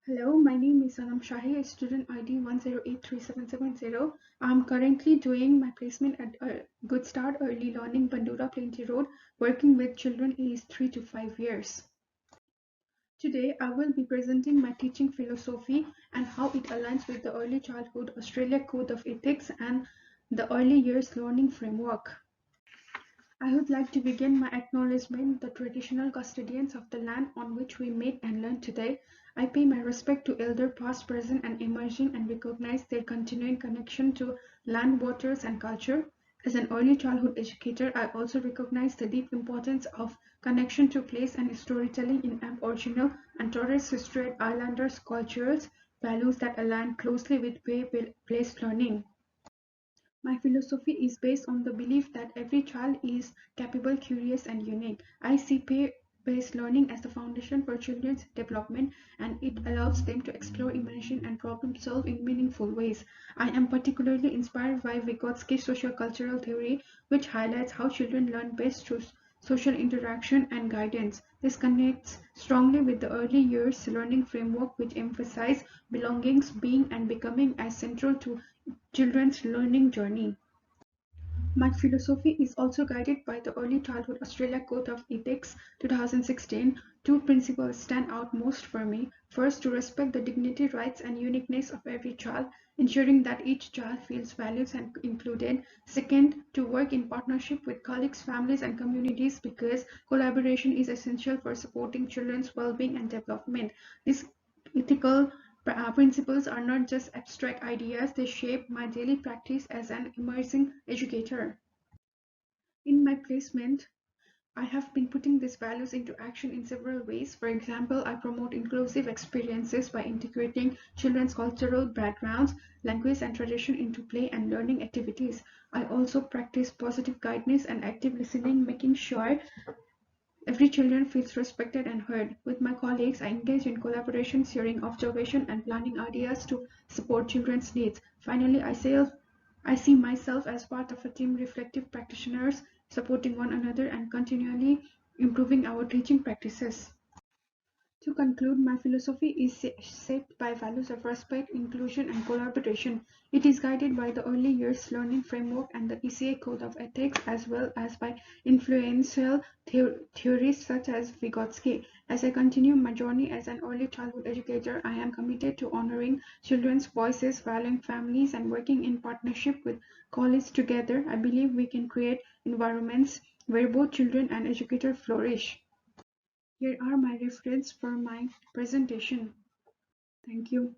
Hello, my name is Sanam Shahi, student ID 1083770. I'm currently doing my placement at Good Start Early Learning, Bandura Plenty Road, working with children aged 3 to 5 years. Today, I will be presenting my teaching philosophy and how it aligns with the Early Childhood Australia Code of Ethics and the Early Years Learning Framework. I would like to begin my acknowledgement the traditional custodians of the land on which we meet and learn today. I pay my respect to elder past, present, and emerging and recognize their continuing connection to land, waters, and culture. As an early childhood educator, I also recognize the deep importance of connection to place and storytelling in Aboriginal and Torres Strait Islanders cultures, values that align closely with place learning. My philosophy is based on the belief that every child is capable, curious, and unique. I see peer-based learning as the foundation for children's development, and it allows them to explore, imagine, and problem solve in meaningful ways. I am particularly inspired by Vygotsky's sociocultural theory, which highlights how children learn best through social interaction and guidance. This connects strongly with the early years learning framework, which emphasizes belongings, being, and becoming as central to children's learning journey. My philosophy is also guided by the Early Childhood Australia Code of Ethics 2016. Two principles stand out most for me. First, to respect the dignity, rights, and uniqueness of every child, ensuring that each child feels valued and included. Second, to work in partnership with colleagues, families, and communities because collaboration is essential for supporting children's well-being and development. This ethical principles are not just abstract ideas, they shape my daily practice as an emerging educator. In my placement, I have been putting these values into action in several ways. For example, I promote inclusive experiences by integrating children's cultural backgrounds, language, and tradition into play and learning activities. I also practice positive guidance and active listening, making sure every child feels respected and heard. With my colleagues, I engage in collaboration, sharing observation, and planning ideas to support children's needs. Finally, I see myself as part of a team reflective practitioners, supporting one another and continually improving our teaching practices. To conclude, my philosophy is shaped by values of respect, inclusion, and collaboration. It is guided by the early years learning framework and the ECA code of ethics, as well as by influential theories such as Vygotsky. As I continue my journey as an early childhood educator, I am committed to honoring children's voices, valuing families, and working in partnership with colleagues together. I believe we can create environments where both children and educators flourish. Here are my references for my presentation. Thank you.